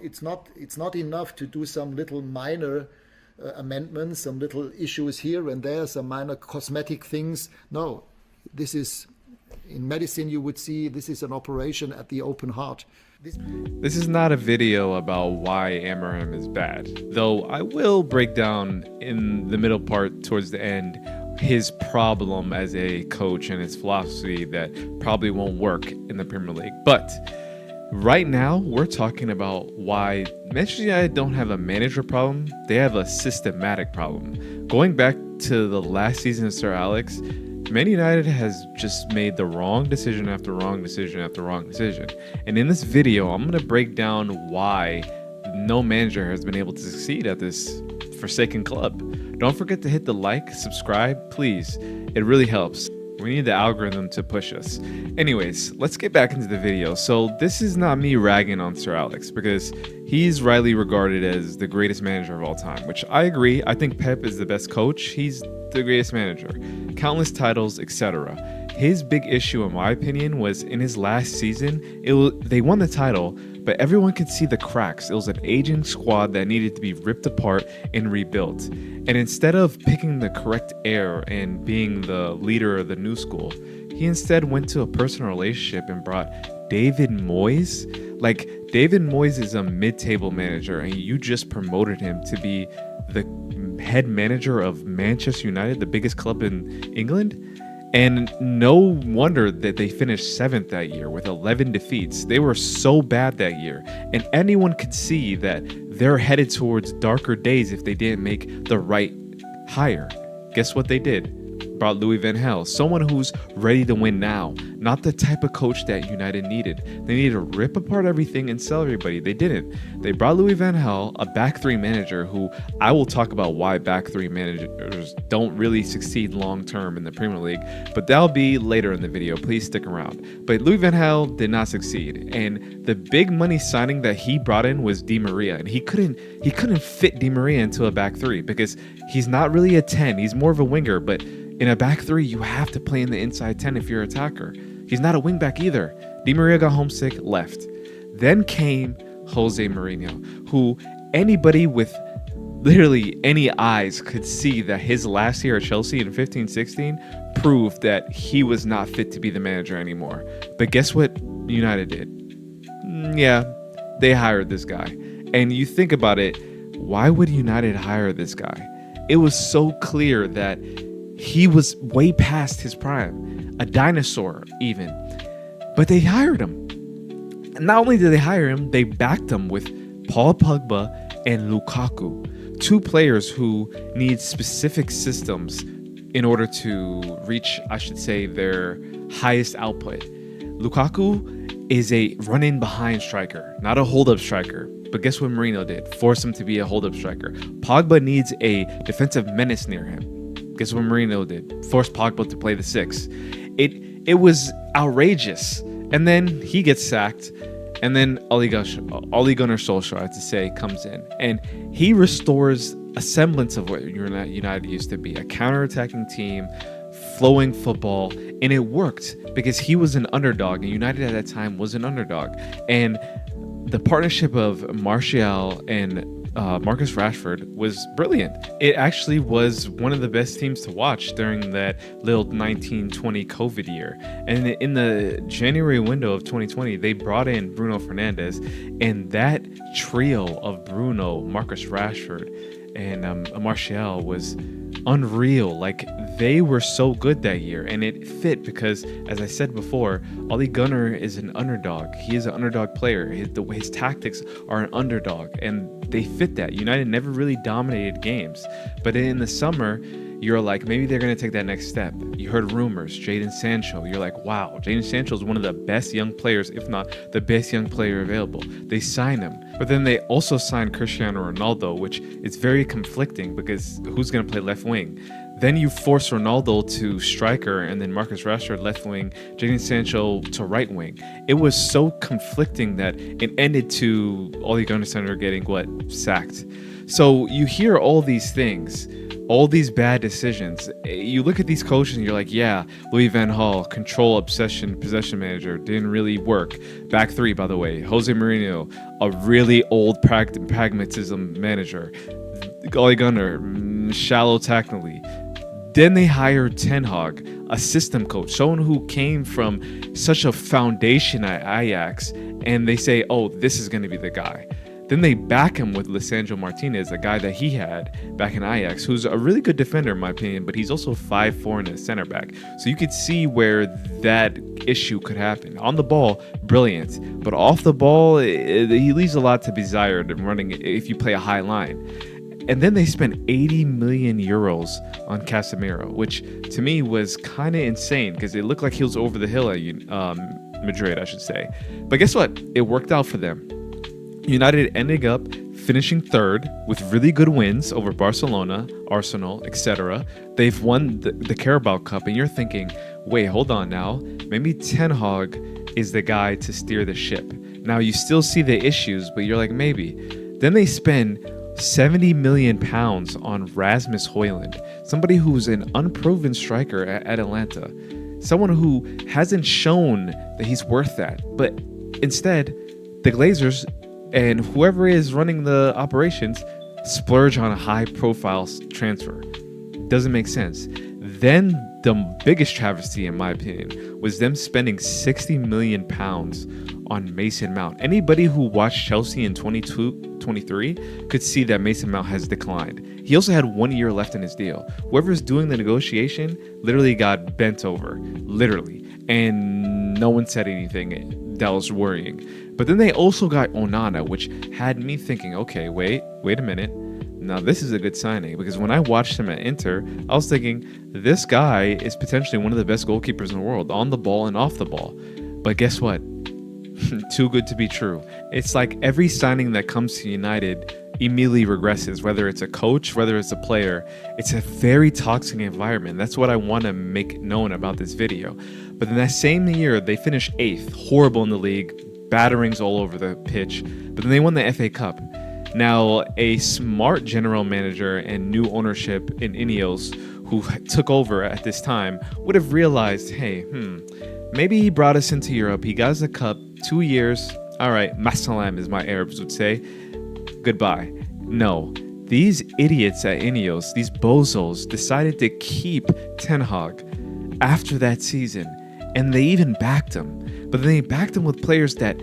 It's not enough to do some little minor amendments, some little issues here and there, some minor cosmetic things. No, this is, in medicine you would see, this is an operation at the open heart. This is not a video about why Amorim is bad, though I will break down in the middle part towards the end his problem as a coach and his philosophy that probably won't work in the Premier League. But right now, we're talking about why Manchester United don't have a manager problem. They have a systematic problem. Going back to the last season of Sir Alex, Man United has just made the wrong decision after wrong decision after wrong decision. And in this video, I'm going to break down why no manager has been able to succeed at this forsaken club. Don't forget to hit the like, subscribe, please. It really helps. We need the algorithm to push us. Anyways, let's get back into the video. So this is not me ragging on Sir Alex because he's rightly regarded as the greatest manager of all time, which I agree. I think Pep is the best coach. He's the greatest manager. Countless titles, etc. His big issue, in my opinion, was in his last season, they won the title, but everyone could see the cracks. It was an aging squad that needed to be ripped apart and rebuilt. And instead of picking the correct heir and being the leader of the new school, he instead went to a personal relationship and brought David Moyes. Like, David Moyes is a mid-table manager, and you just promoted him to be the head manager of Manchester United, the biggest club in England. And no wonder that they finished 7th that year with 11 defeats. They were so bad that year. And anyone could see that they're headed towards darker days if they didn't make the right hire. Guess what they did? Brought Louis van Gaal, someone who's ready to win now, not the type of coach that United needed. They needed to rip apart everything and sell everybody. They didn't. They brought Louis van Gaal, a back three manager who I will talk about why back three managers don't really succeed long term in the Premier League, but that'll be later in the video. Please stick around. But Louis van Gaal did not succeed, and the big money signing that he brought in was Di Maria, and he couldn't fit Di Maria into a back three because he's not really a 10. He's more of a winger, but in a back three, you have to play in the inside 10 if you're an attacker. He's not a wing back either. Di Maria got homesick, left. Then came Jose Mourinho, who anybody with literally any eyes could see that his last year at Chelsea in 15-16 proved that he was not fit to be the manager anymore. But guess what United did? Yeah, they hired this guy. And you think about it, why would United hire this guy? It was so clear that he was way past his prime, a dinosaur even. But they hired him. And not only did they hire him, they backed him with Paul Pogba and Lukaku, two players who need specific systems in order to reach, I should say, their highest output. Lukaku is a run-in behind striker, not a hold-up striker. But guess what Mourinho did? Force him to be a hold-up striker. Pogba needs a defensive menace near him. Guess what Mourinho did? Forced Pogba to play the 6. It was outrageous. And then he gets sacked. And then Ole Gunnar Solskjaer, I have to say, comes in. And he restores a semblance of what United used to be. A counter-attacking team, flowing football. And it worked because he was an underdog. And United at that time was an underdog. And the partnership of Martial and Marcus Rashford was brilliant. It actually was one of the best teams to watch during that little 1920 COVID year. And in the January window of 2020, they brought in Bruno Fernandes, and that trio of Bruno, Marcus Rashford, and Martial was unreal. Like, they were so good that year, and it fit because, as I said before, Ole Gunnar is an underdog. He is an underdog player. His tactics are an underdog, and they fit that. United never really dominated games, but in the summer, you're like, maybe they're going to take that next step. You heard rumors, Jadon Sancho. You're like, wow, Jadon Sancho is one of the best young players, if not the best young player available. They sign him. But then they also signed Cristiano Ronaldo, which is very conflicting because who's going to play left wing? Then you force Ronaldo to striker, and then Marcus Rashford left wing, Jadon Sancho to right wing. It was so conflicting that it ended to Ole Gunnar getting sacked. So you hear all these things, all these bad decisions. You look at these coaches and you're like, yeah, Louis van Gaal, control, obsession, possession manager, didn't really work. Back three, by the way, Jose Mourinho, a really old pragmatism manager. Ole Gunnar, shallow technically. Then they hired Ten Hag, a system coach, someone who came from such a foundation at Ajax, and they say, oh, this is going to be the guy. Then they back him with Lisandro Martinez, a guy that he had back in Ajax, who's a really good defender in my opinion, but he's also 5'4" and a center back. So you could see where that issue could happen. On the ball, brilliant. But off the ball, he leaves a lot to be desired in running if you play a high line. And then they spent 80 million euros on Casemiro, which to me was kind of insane because it looked like he was over the hill at Madrid, I should say. But guess what? It worked out for them. United ended up finishing third with really good wins over Barcelona, Arsenal, etc. They've won the Carabao Cup, and you're thinking, wait, hold on now. Maybe Ten Hag is the guy to steer the ship. Now, you still see the issues, but you're like, maybe. Then they spend 70 million pounds on Rasmus Højlund, somebody who's an unproven striker at Atalanta, someone who hasn't shown that he's worth that. But instead, the Glazers and whoever is running the operations splurge on a high-profile transfer. Doesn't make sense. Then the biggest travesty, in my opinion, was them spending 60 million pounds on Mason Mount. Anybody who watched Chelsea in 22-23 could see that Mason Mount has declined. He also had 1 year left in his deal. Whoever's doing the negotiation literally got bent over, literally, and no one said anything that was worrying. But then they also got Onana, which had me thinking, okay, wait a minute. Now this is a good signing, because when I watched him at Inter, I was thinking this guy is potentially one of the best goalkeepers in the world, on the ball and off the ball. But guess what? Too good to be true. It's like every signing that comes to United immediately regresses, whether it's a coach, whether it's a player. It's a very toxic environment. That's what I want to make known about this video. But in that same year, they finished 8th, horrible in the league, batterings all over the pitch, but then they won the FA Cup. Now, a smart general manager and new ownership in Ineos, who took over at this time, would have realized, hey, maybe he brought us into Europe, he got us a cup, 2 years, all right, masalam as my Arabs would say, goodbye. No, these idiots at Ineos, these bozos, decided to keep Ten Hag after that season, and they even backed him. But then they backed him with players that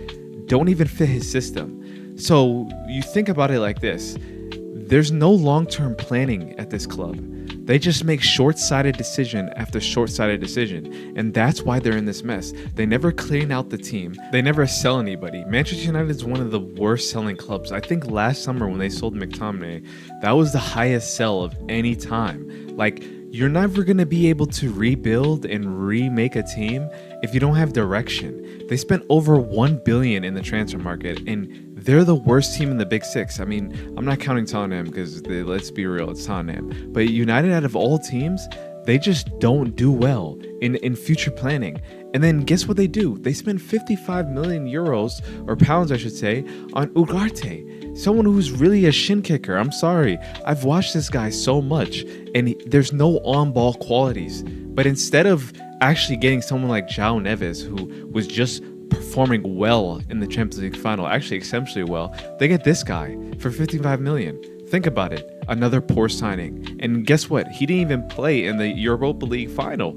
don't even fit his system. So you think about it like this. There's no long-term planning at this club. They just make short-sighted decision after short-sighted decision. And that's why they're in this mess. They never clean out the team. They never sell anybody. Manchester United is one of the worst selling clubs. I think last summer when they sold McTominay, that was the highest sell of any time. Like, you're never going to be able to rebuild and remake a team if you don't have direction. They spent over $1 billion in the transfer market, and they're the worst team in the Big Six. I mean, I'm not counting Tottenham because let's be real, it's Tottenham. But United, out of all teams, they just don't do well in future planning. And then guess what they do? They spend 55 million euros, or pounds I should say, on Ugarte, someone who's really a shin kicker. I'm sorry. I've watched this guy so much, and there's no on-ball qualities. But instead of actually getting someone like João Neves, who was just performing well in the Champions League final, actually exceptionally well, they get this guy for 55 million. Think about it. Another poor signing. And guess what? He didn't even play in the Europa League final.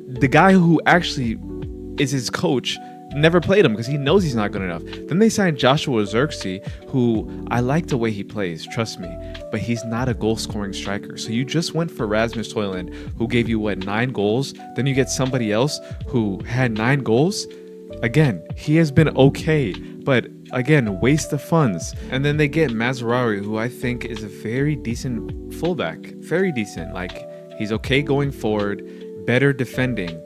The guy who actually is his coach never played him because he knows he's not good enough. Then they signed Joshua Zirkzee, who I like the way he plays, trust me, but he's not a goal-scoring striker. So you just went for Rasmus Højlund, who gave you, 9 goals? Then you get somebody else who had 9 goals? Again, he has been okay, but again, waste of funds. And then they get Mazraoui, who I think is a very decent fullback. Very decent. Like, he's okay going forward, better defending.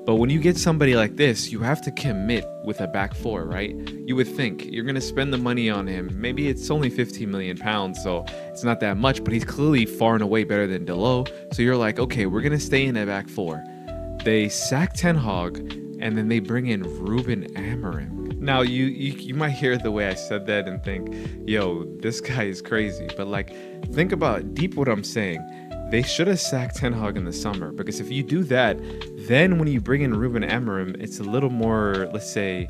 But when you get somebody like this, you have to commit with a back four, right? You would think you're going to spend the money on him. Maybe it's only 15 million pounds, so it's not that much, but he's clearly far and away better than Delot. So you're like, okay, we're going to stay in that back four. They sack Ten Hag, and then they bring in Ruben Amorim. Now, you might hear the way I said that and think, yo, this guy is crazy. But, like, think about deep what I'm saying. They should have sacked Ten Hag in the summer, because if you do that, then when you bring in Ruben Amorim, it's a little more, let's say,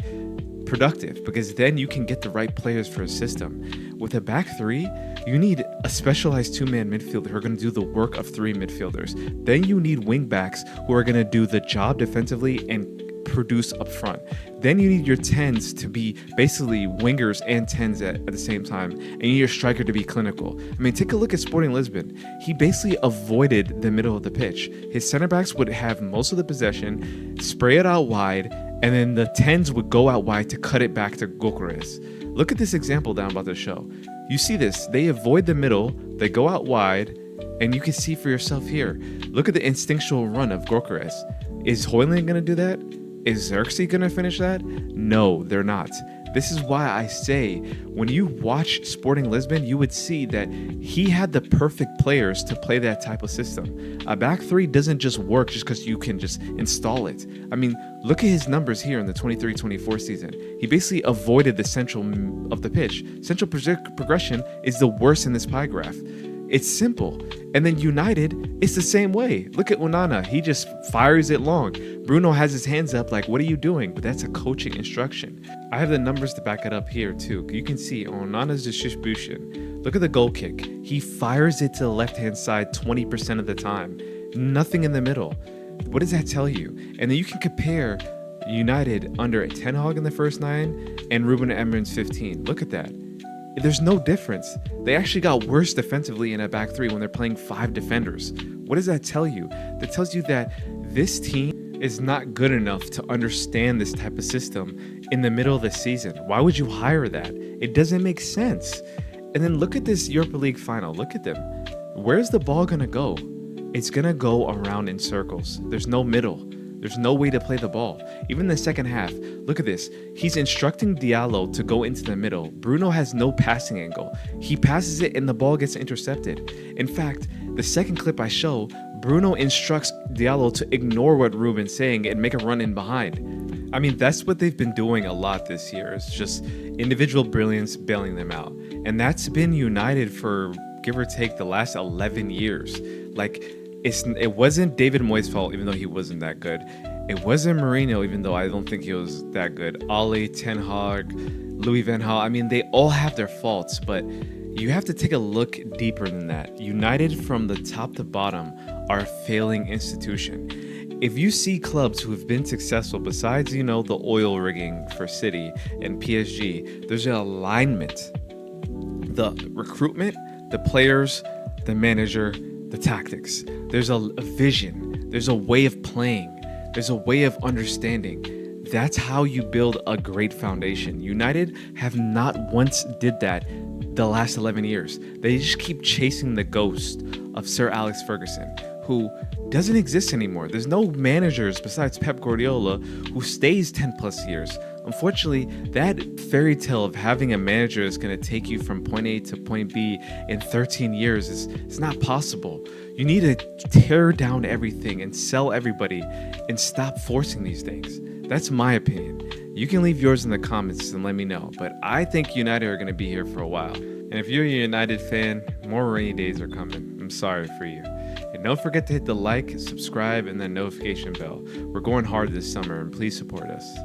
productive, because then you can get the right players for a system. With a back three, you need a specialized two-man midfielder who are going to do the work of three midfielders. Then you need wing backs who are going to do the job defensively and produce up front. Then you need your 10s to be basically wingers and 10s at the same time, and you need your striker to be clinical. I mean, take a look at Sporting Lisbon. He basically avoided the middle of the pitch. His center backs would have most of the possession, spray it out wide, and then the 10s would go out wide to cut it back to Gyökeres. Look at this example that I'm about to show. You see this, they avoid the middle, they go out wide, and you can see for yourself here. Look at the instinctual run of Gyökeres. Is Højlund going to do that? Is Xerxes going to finish that? No, they're not. This is why I say, when you watch Sporting Lisbon, you would see that he had the perfect players to play that type of system. A back three doesn't just work just because you can just install it. I mean, look at his numbers here in the 23-24 season. He basically avoided the central of the pitch. Central progression is the worst in this pie graph. It's simple. And then United, it's the same way. Look at Onana. He just fires it long. Bruno has his hands up like, what are you doing? But that's a coaching instruction. I have the numbers to back it up here too. You can see Onana's distribution. Look at the goal kick. He fires it to the left-hand side 20% of the time. Nothing in the middle. What does that tell you? And then you can compare United under Ten Hag in the first 9 and Ruben Amorim's 15. Look at that. There's no difference. They actually got worse defensively in a back three when they're playing 5 defenders. What does that tell you? That tells you that this team is not good enough to understand this type of system in the middle of the season. Why would you hire that? It doesn't make sense. And then look at this Europa League final. Look at them. Where's the ball going to go? It's going to go around in circles. There's no middle. There's no way to play the ball. Even in the second half, look at this. He's instructing Diallo to go into the middle. Bruno has no passing angle. He passes it and the ball gets intercepted. In fact, the second clip I show, Bruno instructs Diallo to ignore what Ruben's saying and make a run in behind. I mean, that's what they've been doing a lot this year. It's just individual brilliance bailing them out. And that's been United for, give or take, the last 11 years. Like, it wasn't David Moyes' fault, even though he wasn't that good. It wasn't Mourinho, even though I don't think he was that good. Ole, Ten Hag, Louis van Gaal. I mean, they all have their faults, but you have to take a look deeper than that. United, from the top to bottom, are a failing institution. If you see clubs who have been successful, besides, the oil rigging for City and PSG, there's an alignment. The recruitment, the players, the manager, the tactics. There's a vision. There's a way of playing. There's a way of understanding. That's how you build a great foundation. United have not once did that the last 11 years. They just keep chasing the ghost of Sir Alex Ferguson, who doesn't exist anymore. There's no managers besides Pep Guardiola who stays 10 plus years. Unfortunately, that fairy tale of having a manager that's going to take you from point A to point B in 13 years is not possible. You need to tear down everything and sell everybody and stop forcing these things. That's my opinion. You can leave yours in the comments and let me know. But I think United are going to be here for a while. And if you're a United fan, more rainy days are coming. I'm sorry for you. And don't forget to hit the like, subscribe, and then notification bell. We're going hard this summer, and please support us.